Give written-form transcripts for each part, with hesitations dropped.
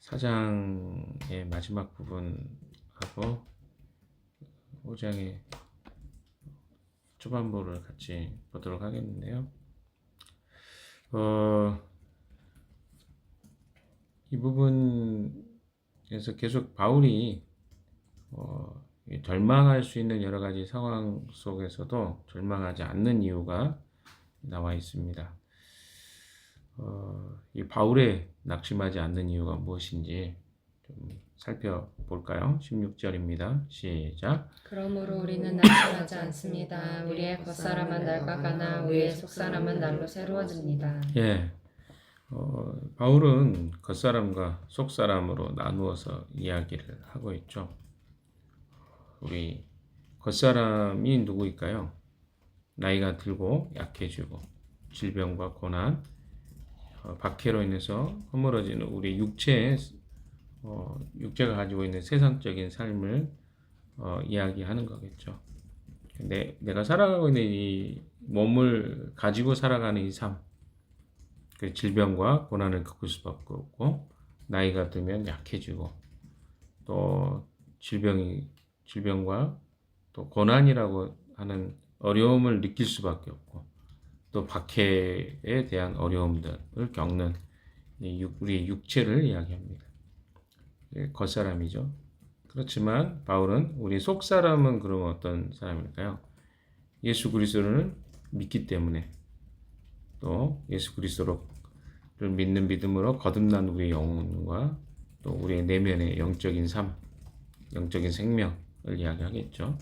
4장의 마지막 부분하고 5장의 초반부를 같이 보도록 하겠는데요. 이 부분에서 계속 바울이 절망할 수 있는 여러 가지 상황 속에서도 절망하지 않는 이유가 나와 있습니다. 이 바울의 낙심하지 않는 이유가 무엇인지 좀 살펴볼까요? 16절입니다. 시작. 그러므로 우리는 낙심하지 않습니다. 우리의 겉사람은 낡아가나 우리의 속사람은 날로 새로워집니다. 예, 바울은 겉사람과 속사람으로 나누어서 이야기를 하고 있죠. 우리 겉사람이 누구일까요? 나이가 들고 약해지고 질병과 고난, 박해로 인해서 허물어지는 우리 육체가 가지고 있는 세상적인 삶을 이야기하는 거겠죠. 내가 살아가고 있는 이 몸을 가지고 살아가는 이 삶, 그 질병과 고난을 겪을 수밖에 없고, 나이가 들면 약해지고, 또 질병과 또 고난이라고 하는 어려움을 느낄 수밖에 없고, 또 박해에 대한 어려움들을 겪는 우리 육체를 이야기합니다. 겉사람이죠. 그렇지만 바울은 우리 속사람은 그러면 어떤 사람일까요? 예수 그리스도를 믿기 때문에, 또 예수 그리스도를 믿는 믿음으로 거듭난 우리의 영혼과 또 우리의 내면의 영적인 삶, 영적인 생명을 이야기하겠죠.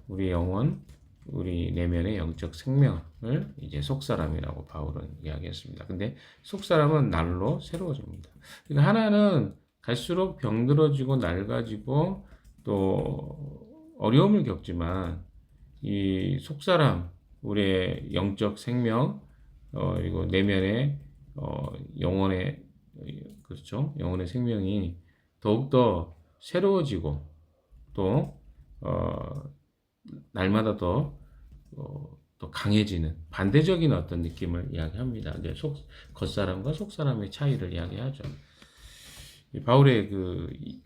우리 영혼, 우리 내면의 영적 생명을 이제 속사람이라고 바울은 이야기했습니다. 근데 속사람은 날로 새로워집니다. 그러니까 하나는 갈수록 병들어지고 낡아지고 또 어려움을 겪지만, 이 속사람, 우리의 영적 생명, 그리고 내면의 영혼의, 그렇죠, 영혼의 생명이 더욱더 새로워지고 또 날마다 더 강해지는 반대적인 어떤 느낌을 이야기합니다. 이제 겉사람과 속사람의 차이를 이야기하죠. 바울의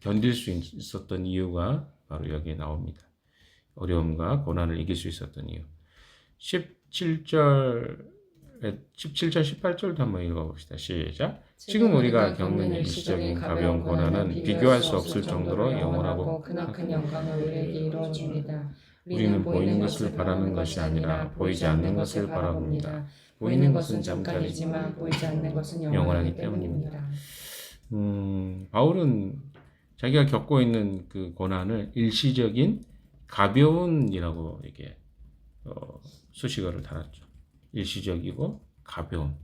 견딜 수 있었던 이유가 바로 여기에 나옵니다. 어려움과 고난을 이길 수 있었던 이유. 17절, 18절도 한번 읽어봅시다. 시작. 지금 우리가 겪는 일시적인 가벼운 고난은 비교할 수 없을 정도로 영원하고 크나큰 영광을 우리에게 이루어줍니다. 우리는 보이는 것을 바라는 것이 아니라 보이지 않는 것을 바라봅니다. 보이는 것은 잠깐이지만 보이지 않는 것은 영원하기 때문입니다. 바울은 자기가 겪고 있는 그 고난을 일시적인 가벼운이라고 이렇게 수식어를 달았죠. 일시적이고 가벼운.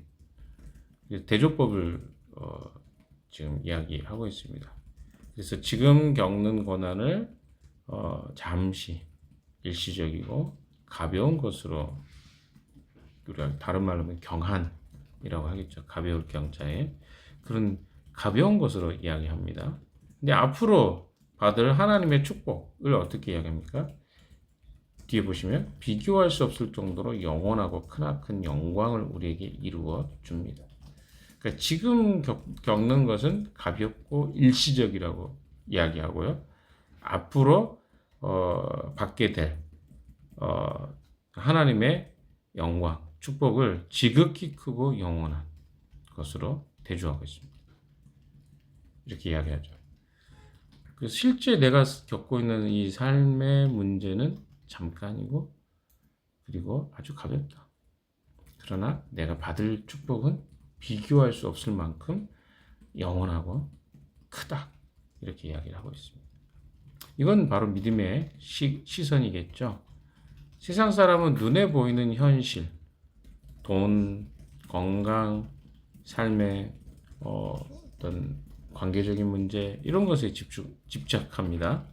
대조법을 지금 이야기하고 있습니다. 그래서 지금 겪는 고난을 잠시 일시적이고 가벼운 것으로, 우리가 다른 말로 하면 경한이라고 하겠죠. 가벼울 경자에 그런 가벼운 것으로 이야기합니다. 근데 앞으로 받을 하나님의 축복을 어떻게 이야기합니까? 뒤에 보시면 비교할 수 없을 정도로 영원하고 크나큰 영광을 우리에게 이루어 줍니다. 그러니까 지금 겪는 것은 가볍고 일시적이라고 이야기하고요. 앞으로 받게 될 하나님의 영광, 축복을 지극히 크고 영원한 것으로 대조하고 있습니다. 이렇게 이야기하죠. 그래서 실제 내가 겪고 있는 이 삶의 문제는 잠깐이고, 그리고 아주 가볍다. 그러나 내가 받을 축복은 비교할 수 없을 만큼 영원하고 크다. 이렇게 이야기를 하고 있습니다. 이건 바로 믿음의 시선이겠죠. 세상 사람은 눈에 보이는 현실, 돈, 건강, 삶의 어떤 관계적인 문제, 이런 것에 집착합니다.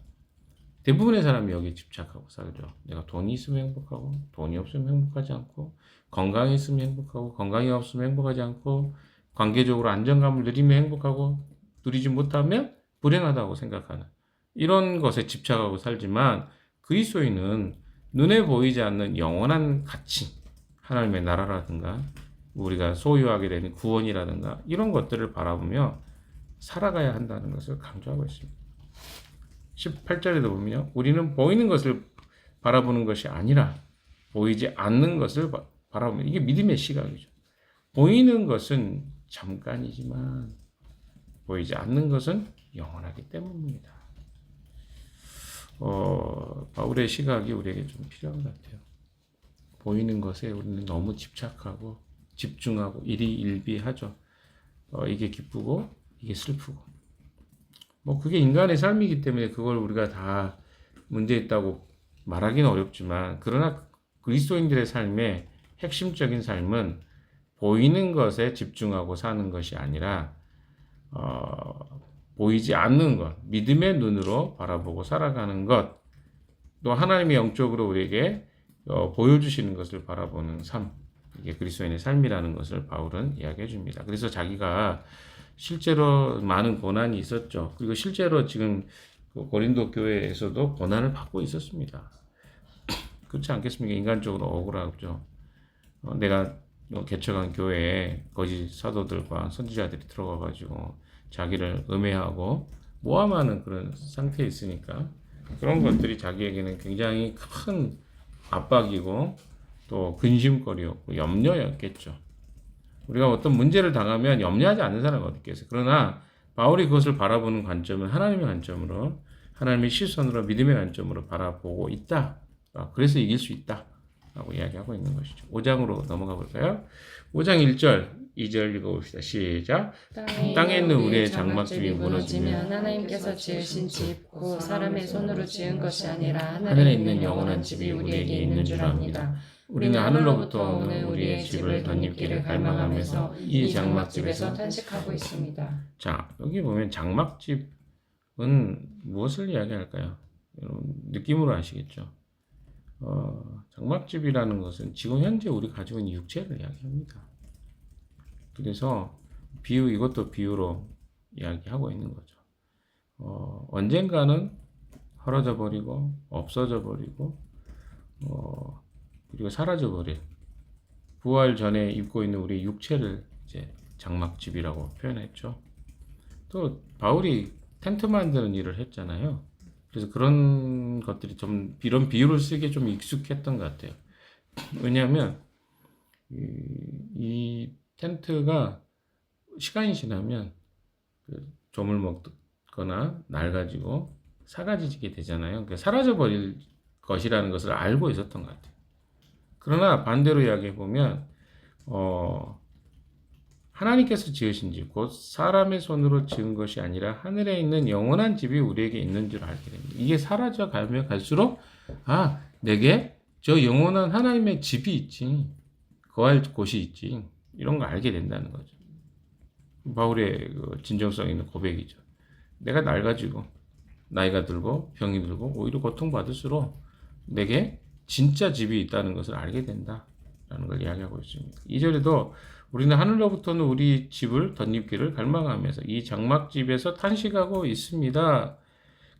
대부분의 사람이 여기에 집착하고 살죠. 내가 돈이 있으면 행복하고, 돈이 없으면 행복하지 않고, 건강이 있으면 행복하고, 건강이 없으면 행복하지 않고, 관계적으로 안정감을 누리면 행복하고, 누리지 못하면 불행하다고 생각하는 이런 것에 집착하고 살지만, 그리스도인은 눈에 보이지 않는 영원한 가치, 하나님의 나라라든가 우리가 소유하게 되는 구원이라든가 이런 것들을 바라보며 살아가야 한다는 것을 강조하고 있습니다. 18절에도 보면 우리는 보이는 것을 바라보는 것이 아니라 보이지 않는 것을 바라보면 이게 믿음의 시각이죠. 보이는 것은 잠깐이지만 보이지 않는 것은 영원하기 때문입니다. 바울의 시각이 우리에게 좀 필요한 것 같아요. 보이는 것에 우리는 너무 집착하고 집중하고 일희일비하죠. 이게 기쁘고 이게 슬프고 뭐 그게 인간의 삶이기 때문에 그걸 우리가 다 문제 있다고 말하기는 어렵지만 그러나 그리스도인들의 삶의 핵심적인 삶은 보이는 것에 집중하고 사는 것이 아니라 보이지 않는 것, 믿음의 눈으로 바라보고 살아가는 것, 또 하나님이 영적으로 우리에게 보여주시는 것을 바라보는 삶, 이게 그리스도인의 삶이라는 것을 바울은 이야기해 줍니다. 그래서 자기가 실제로 많은 고난이 있었죠. 그리고 실제로 지금 고린도 교회에서도 고난을 받고 있었습니다. 그렇지 않겠습니까? 인간적으로 억울하죠. 내가 개척한 교회에 거짓 사도들과 선지자들이 들어가가지고 자기를 음해하고 모함하는 그런 상태에 있으니까 그런 것들이 자기에게는 굉장히 큰 압박이고 또 근심거리였고 염려였겠죠. 우리가 어떤 문제를 당하면 염려하지 않는 사람은 어디 있겠어요. 그러나 바울이 그것을 바라보는 관점은 하나님의 관점으로 하나님의 시선으로 믿음의 관점으로 바라보고 있다. 그래서 이길 수 있다. 라고 이야기하고 있는 것이죠. 5장으로 넘어가 볼까요? 5장 1절 2절 읽어봅시다. 시작. 땅에 있는 우리의 장막집이 무너지면 하나님께서 지으신 집, 곧 사람의 손으로 지은 것이 아니라 하늘에 있는 영원한 집이 우리에게 있는 줄 압니다. 우리는 하늘로부터 오는 우리의 집을 덧입기를 갈망하면서 이 장막집에서 탄식하고 있습니다. 자, 여기 보면 장막집은 무엇을 이야기할까요? 여러분 느낌으로 아시겠죠? 장막집이라는 것은 지금 현재 우리 가지고 있는 육체를 이야기합니다. 그래서 이것도 비유로 이야기하고 있는 거죠. 언젠가는 헐어져 버리고 없어져 버리고 그리고 사라져 버릴 부활 전에 입고 있는 우리 육체를 이제 장막집이라고 표현했죠. 또 바울이 텐트 만드는 일을 했잖아요. 그래서 그런 것들이 좀 이런 비유를 쓰기에 좀 익숙했던 것 같아요. 왜냐하면 이 텐트가 시간이 지나면 조물 먹거나 낡아지고 사가지게 되잖아요. 그러니까 사라져 버릴 것이라는 것을 알고 있었던 것 같아요. 그러나 반대로 이야기해 보면 하나님께서 지으신 집, 곧 사람의 손으로 지은 것이 아니라 하늘에 있는 영원한 집이 우리에게 있는 줄 알게 됩니다. 이게 사라져 가면 갈수록 내게 저 영원한 하나님의 집이 있지, 거할 곳이 있지, 이런 거 알게 된다는 거죠. 바울의 진정성 있는 고백이죠. 내가 낡아지고 나이가 들고 병이 들고 오히려 고통받을수록 내게 진짜 집이 있다는 것을 알게 된다라는 걸 이야기하고 있습니다. 2절에도 우리는 하늘로부터는 우리 집을 덧입기를 갈망하면서 이 장막집에서 탄식하고 있습니다.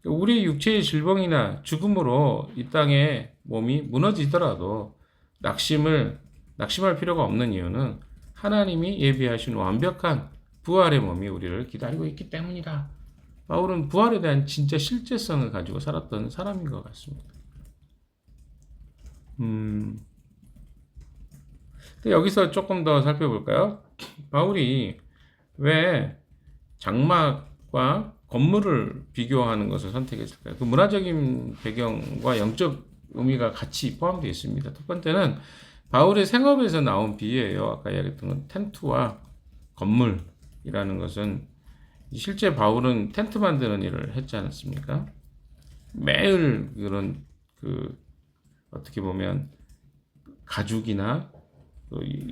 우리 육체의 질병이나 죽음으로 이 땅에 몸이 무너지더라도 낙심할 필요가 없는 이유는 하나님이 예비하신 완벽한 부활의 몸이 우리를 기다리고 있기 때문이다. 바울은 부활에 대한 진짜 실제성을 가지고 살았던 사람인 것 같습니다. 여기서 조금 더 살펴볼까요? 바울이 왜 장막과 건물을 비교하는 것을 선택했을까요? 그 문화적인 배경과 영적 의미가 같이 포함되어 있습니다. 첫 번째는 바울의 생업에서 나온 비유예요. 아까 이야기했던 건 텐트와 건물이라는 것은 실제 바울은 텐트 만드는 일을 했지 않았습니까? 매일 그런 어떻게 보면 가죽이나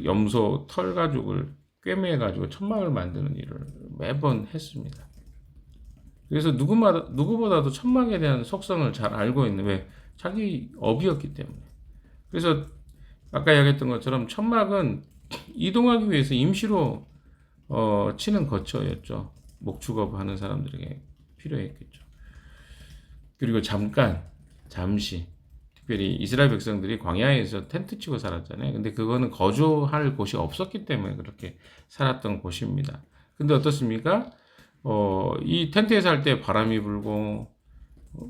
염소 털 가죽을 꿰매 가지고 천막을 만드는 일을 매번 했습니다. 그래서 누구보다도 천막에 대한 속성을 잘 알고 있는 왜 자기 업이었기 때문에. 그래서 아까 이야기했던 것처럼 천막은 이동하기 위해서 임시로 치는 거처였죠. 목축업 하는 사람들에게 필요했겠죠. 그리고 잠시 특별히 이스라엘 백성들이 광야에서 텐트 치고 살았잖아요. 근데 그거는 거주할 곳이 없었기 때문에 그렇게 살았던 곳입니다. 근데 어떻습니까? 이 텐트에 살 때 바람이 불고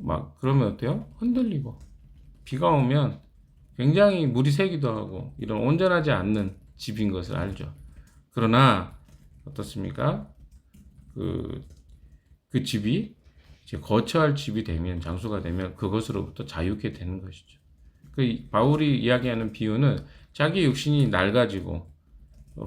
막 그러면 어때요? 흔들리고 비가 오면 굉장히 물이 새기도 하고 이런 온전하지 않는 집인 것을 알죠. 그러나 어떻습니까? 그 집이 이제 거처할 집이 되면 장소가 되면 그것으로부터 자유케 되는 것이죠. 그 바울이 이야기하는 비유는 자기 육신이 낡아지고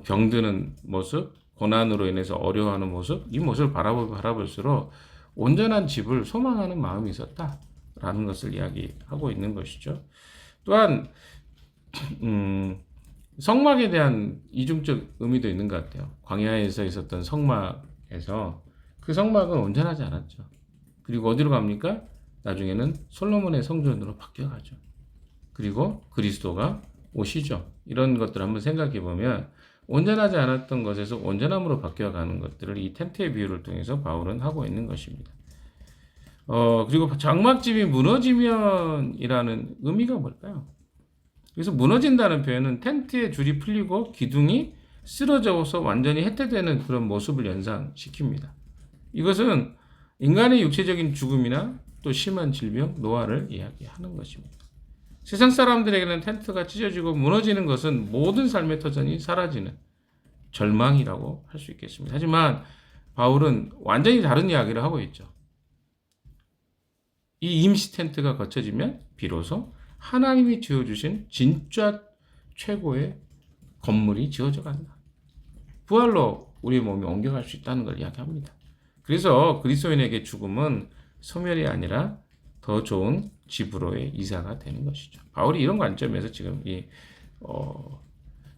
병드는 모습, 고난으로 인해서 어려워하는 모습, 이 모습을 바라볼수록 온전한 집을 소망하는 마음이 있었다라는 것을 이야기하고 있는 것이죠. 또한 성막에 대한 이중적 의미도 있는 것 같아요. 광야에서 있었던 성막에서 그 성막은 온전하지 않았죠. 그리고 어디로 갑니까? 나중에는 솔로몬의 성전으로 바뀌어가죠. 그리고 그리스도가 오시죠. 이런 것들을 한번 생각해 보면 온전하지 않았던 것에서 온전함으로 바뀌어가는 것들을 이 텐트의 비유를 통해서 바울은 하고 있는 것입니다. 그리고 장막집이 무너지면이라는 의미가 뭘까요? 그래서 무너진다는 표현은 텐트의 줄이 풀리고 기둥이 쓰러져서 완전히 해체되는 그런 모습을 연상시킵니다. 이것은 인간의 육체적인 죽음이나 또 심한 질병, 노화를 이야기하는 것입니다. 세상 사람들에게는 텐트가 찢어지고 무너지는 것은 모든 삶의 터전이 사라지는 절망이라고 할 수 있겠습니다. 하지만 바울은 완전히 다른 이야기를 하고 있죠. 이 임시 텐트가 거쳐지면 비로소 하나님이 지어주신 진짜 최고의 건물이 지어져 간다. 부활로 우리 몸이 옮겨갈 수 있다는 걸 이야기합니다. 그래서 그리스도인에게 죽음은 소멸이 아니라 더 좋은 집으로의 이사가 되는 것이죠. 바울이 이런 관점에서 지금 이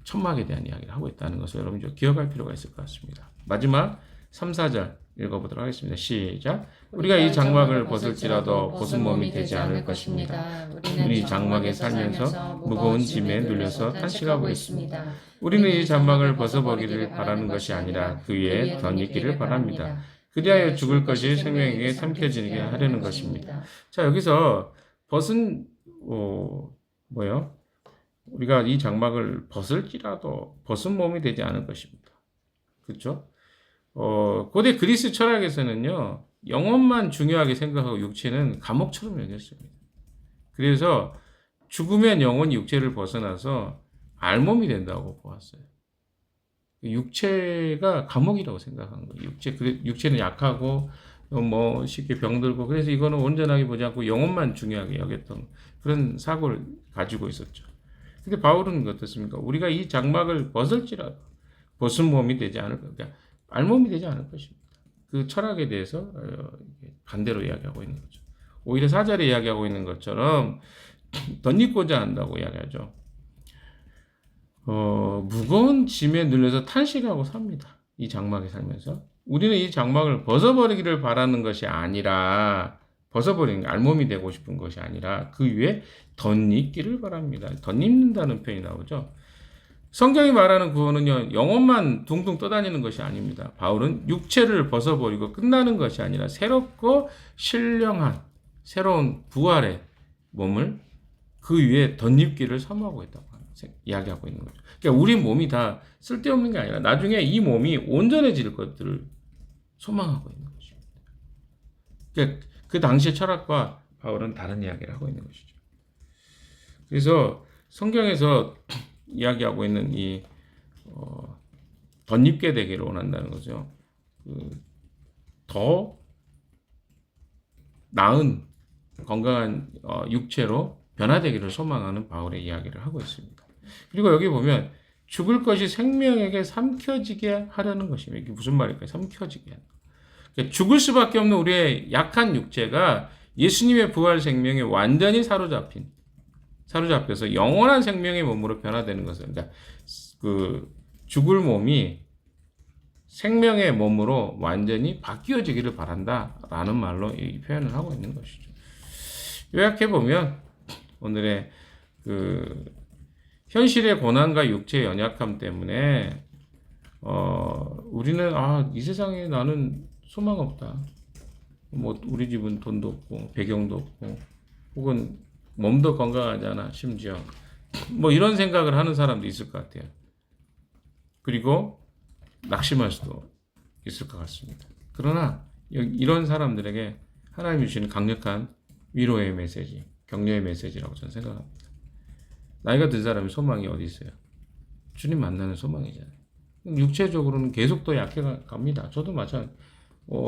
천막에 대한 이야기를 하고 있다는 것을 여러분 좀 기억할 필요가 있을 것 같습니다. 마지막 3, 4절 읽어보도록 하겠습니다. 시작. 우리가 이 장막을 벗을지라도 벗은 몸이 되지 않을 것입니다. 우리는 장막에 살면서 무거운 짐에 눌려서 탄식하고 있습니다. 우리는 이 장막을 벗어버리기를 바라는 것이 아니라 그 위에 덧입기를 바랍니다. 그리하여 죽을 것이 생명에게 삼켜지게 하려는 것입니다. 자, 여기서 벗은 뭐요? 우리가 이 장막을 벗을지라도 벗은 몸이 되지 않을 것입니다. 그렇죠? 고대 그리스 철학에서는요, 영혼만 중요하게 생각하고 육체는 감옥처럼 여겼습니다. 그래서 죽으면 영혼이 육체를 벗어나서 알몸이 된다고 보았어요. 육체가 감옥이라고 생각한 거예요. 육체는 약하고 뭐 쉽게 병들고 그래서 이거는 온전하게 보지 않고 영혼만 중요하게 여겼던 그런 사고를 가지고 있었죠. 근데 바울은 어떻습니까? 우리가 이 장막을 벗을지라도 벗은 몸이 되지 않을 것, 그러니까 알몸이 되지 않을 것입니다. 그 철학에 대해서 반대로 이야기하고 있는 거죠. 오히려 4절에 이야기하고 있는 것처럼 덧입고자 한다고 이야기하죠. 무거운 짐에 눌려서 탄식하고 삽니다. 이 장막에 살면서. 우리는 이 장막을 벗어버리기를 바라는 것이 아니라, 벗어버리는 알몸이 되고 싶은 것이 아니라 그 위에 덧입기를 바랍니다. 덧입는다는 표현이 나오죠. 성경이 말하는 구원은요, 영혼만 둥둥 떠다니는 것이 아닙니다. 바울은 육체를 벗어버리고 끝나는 것이 아니라 새롭고 신령한 새로운 부활의 몸을 그 위에 덧입기를 사모하고 있다고 이야기하고 있는 거죠. 그러니까 우리 몸이 다 쓸데없는 게 아니라 나중에 이 몸이 온전해질 것들을 소망하고 있는 것입니다. 그러니까 그 당시의 철학과 바울은 다른 이야기를 하고 있는 것이죠. 그래서 성경에서 이야기하고 있는 이 덧입게 되기를 원한다는 거죠. 더 나은 건강한 육체로 변화되기를 소망하는 바울의 이야기를 하고 있습니다. 그리고 여기 보면 죽을 것이 생명에게 삼켜지게 하려는 것입니다. 이게 무슨 말일까요? 삼켜지게 하는. 그러니까 죽을 수밖에 없는 우리의 약한 육체가 예수님의 부활 생명에 완전히 사로잡혀서 영원한 생명의 몸으로 변화되는 것은, 그러니까 그 죽을 몸이 생명의 몸으로 완전히 바뀌어지기를 바란다라는 말로 이 표현을 하고 있는 것이죠. 요약해 보면 오늘의 그 현실의 고난과 육체의 연약함 때문에 우리는 이 세상에 나는 소망 없다. 뭐 우리 집은 돈도 없고 배경도 없고 혹은 몸도 건강하지 않아 심지어 뭐 이런 생각을 하는 사람도 있을 것 같아요. 그리고 낙심할 수도 있을 것 같습니다. 그러나 이런 사람들에게 하나님이 주시는 강력한 위로의 메시지, 격려의 메시지라고 저는 생각합니다. 나이가 든 사람이 소망이 어디 있어요? 주님 만나는 소망이잖아요. 육체적으로는 계속 더 약해 갑니다. 저도 마찬가지.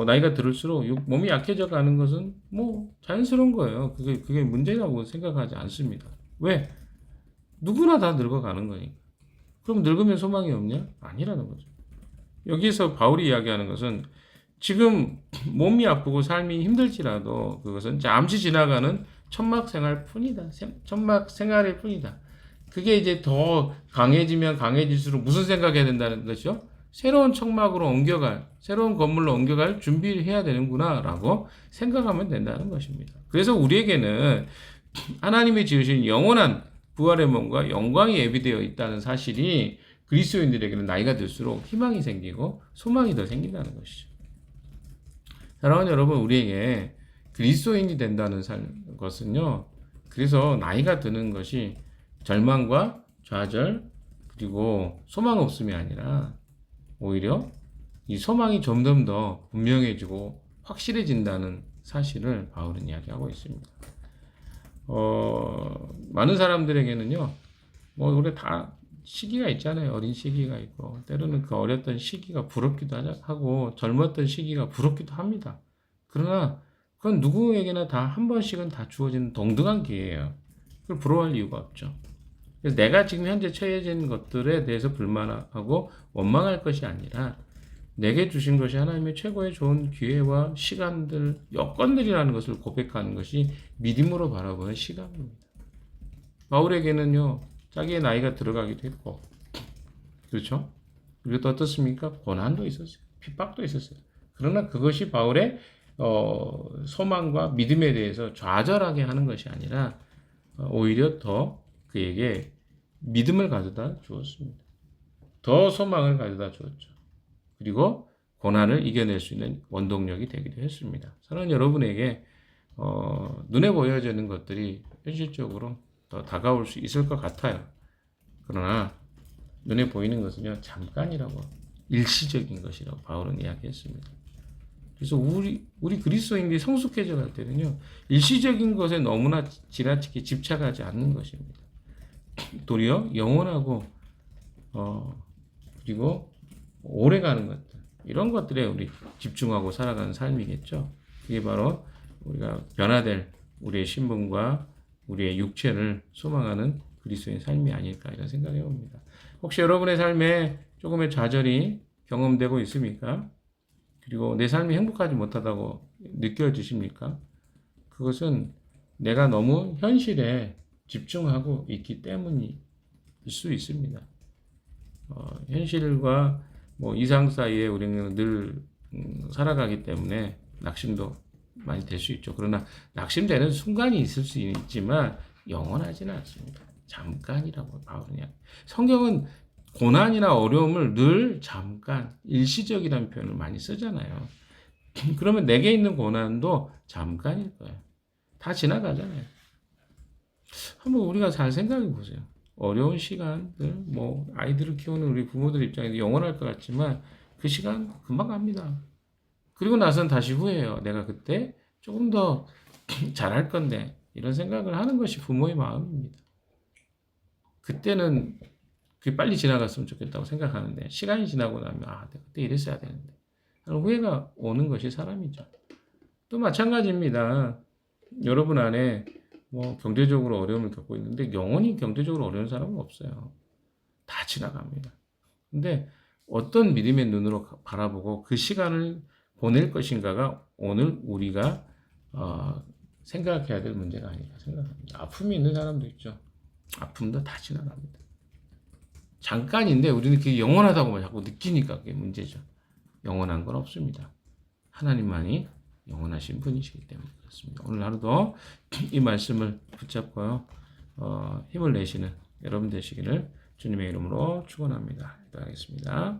나이가 들을수록 몸이 약해져 가는 것은 뭐 자연스러운 거예요. 그게 문제라고 생각하지 않습니다. 왜? 누구나 다 늙어가는 거니까. 그럼 늙으면 소망이 없냐? 아니라는 거죠. 여기서 바울이 이야기하는 것은 지금 몸이 아프고 삶이 힘들지라도 그것은 잠시 지나가는 천막 생활 뿐이다. 천막 생활일 뿐이다. 그게 이제 더 강해지면 강해질수록 무슨 생각해야 된다는 것이죠? 새로운 천막으로 옮겨갈, 새로운 건물로 옮겨갈 준비를 해야 되는구나 라고 생각하면 된다는 것입니다. 그래서 우리에게는 하나님이 지으신 영원한 부활의 몸과 영광이 예비되어 있다는 사실이 그리스도인들에게는 나이가 들수록 희망이 생기고 소망이 더 생긴다는 것이죠. 사랑하는 여러분, 우리에게 그리스도인이 된다는 것은요, 그래서 나이가 드는 것이 절망과 좌절 그리고 소망 없음이 아니라 오히려 이 소망이 점점 더 분명해지고 확실해진다는 사실을 바울은 이야기하고 있습니다. 많은 사람들에게는요, 뭐 우리 다 시기가 있잖아요. 어린 시기가 있고 때로는 그 어렸던 시기가 부럽기도 하고 젊었던 시기가 부럽기도 합니다. 그러나 그건 누구에게나 다 한 번씩은 다 주어지는 동등한 기회예요. 그걸 부러워할 이유가 없죠. 그래서 내가 지금 현재 처해진 것들에 대해서 불만하고 원망할 것이 아니라 내게 주신 것이 하나님의 최고의 좋은 기회와 시간들, 여건들이라는 것을 고백하는 것이 믿음으로 바라보는 시간입니다. 바울에게는요, 자기의 나이가 들어가기도 했고, 그렇죠? 그리고 또 어떻습니까? 고난도 있었어요. 핍박도 있었어요. 그러나 그것이 바울의 소망과 믿음에 대해서 좌절하게 하는 것이 아니라 오히려 더 그에게 믿음을 가져다 주었습니다. 더 소망을 가져다 주었죠. 그리고 고난을 이겨낼 수 있는 원동력이 되기도 했습니다. 사랑하는 여러분에게 눈에 보여지는 것들이 현실적으로 더 다가올 수 있을 것 같아요. 그러나 눈에 보이는 것은요, 잠깐이라고, 일시적인 것이라고 바울은 이야기했습니다. 그래서 우리 그리스도인들이 성숙해져 갈 때는요, 일시적인 것에 너무나 지나치게 집착하지 않는 것입니다. 도리어 영원하고 그리고 오래가는 것들, 이런 것들에 우리 집중하고 살아가는 삶이겠죠. 그게 바로 우리가 변화될 우리의 신분과 우리의 육체를 소망하는 그리스도인 삶이 아닐까 이런 생각해 봅니다. 혹시 여러분의 삶에 조금의 좌절이 경험되고 있습니까? 그리고 내 삶이 행복하지 못하다고 느껴지십니까? 그것은 내가 너무 현실에 집중하고 있기 때문일 수 있습니다. 현실과 뭐 이상 사이에 우리는 늘 살아가기 때문에 낙심도 많이 될 수 있죠. 그러나 낙심되는 순간이 있을 수 있지만 영원하지는 않습니다. 잠깐이라고 바울은 이야기. 성경은 고난이나 어려움을 늘 잠깐, 일시적이라는 표현을 많이 쓰잖아요. 그러면 내게 있는 고난도 잠깐일 거예요. 다 지나가잖아요. 한번 우리가 잘 생각해 보세요. 어려운 시간들, 뭐 아이들을 키우는 우리 부모들 입장에서 영원할 것 같지만 그 시간 금방 갑니다. 그리고 나서는 다시 후회해요. 내가 그때 조금 더 잘할 건데 이런 생각을 하는 것이 부모의 마음입니다. 그때는 그게 빨리 지나갔으면 좋겠다고 생각하는데 시간이 지나고 나면 내가 그때 이랬어야 되는데 하는 후회가 오는 것이 사람이죠. 또 마찬가지입니다. 여러분 안에 뭐 경제적으로 어려움을 겪고 있는데 영원히 경제적으로 어려운 사람은 없어요. 다 지나갑니다. 근데 어떤 믿음의 눈으로 바라보고 그 시간을 보낼 것인가가 오늘 우리가 생각해야 될 문제가 아닐까 생각합니다. 아픔이 있는 사람도 있죠. 아픔도 다 지나갑니다. 잠깐인데 우리는 그게 영원하다고 자꾸 느끼니까 그게 문제죠. 영원한 건 없습니다. 하나님만이 영원하신 분이시기 때문에 그렇습니다. 오늘 하루도 이 말씀을 붙잡고요, 힘을 내시는 여러분 되시기를 주님의 이름으로 축원합니다. 기도하겠습니다.